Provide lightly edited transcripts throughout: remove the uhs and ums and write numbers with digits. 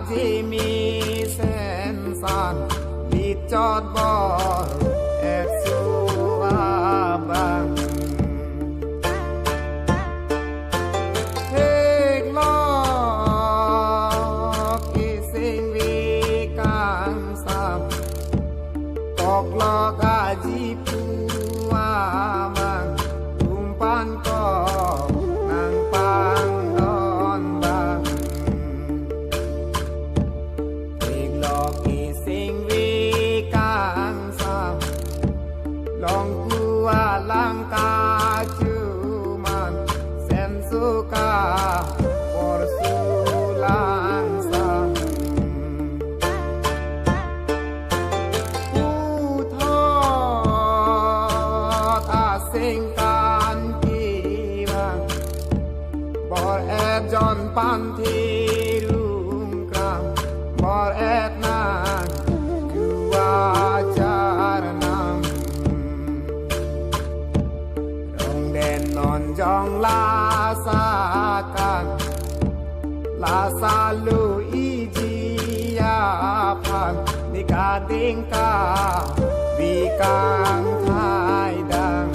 Jimmy Sensan Lichot Bor Etsuabang Hek Lok Ising Vikang Sam Kok Lok Aji Puamang Tumpan Kok Nang Pang Don Bang Long kua lang ka cuman sen suka por sulang sang uthot asing kan kiwang bor et jon pan thi rung kram bor et nang jua charnam non jong la sa kan la sa lu i ji ya phan ni ka ding ka vi kang thai dang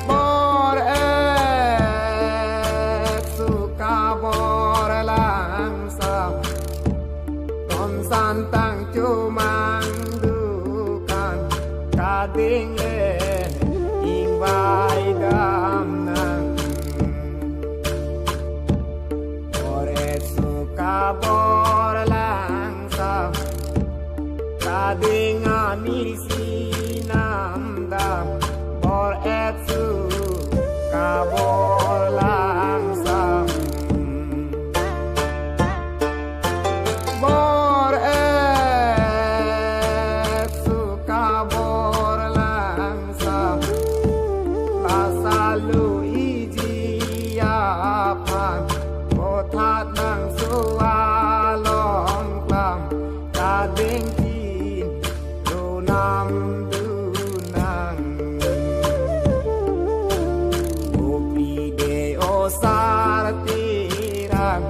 bor et su ka bor lang sam kon san tang chu mang du kan ka ding vai đam nang bor et suka bor lang sam ka ding ani sinam dam bor et suka bor lang sam bor et suka bor lang sam Salu iji apan Kothat nang sualong klam Kading kin Lunam dunang Upi de osar tirang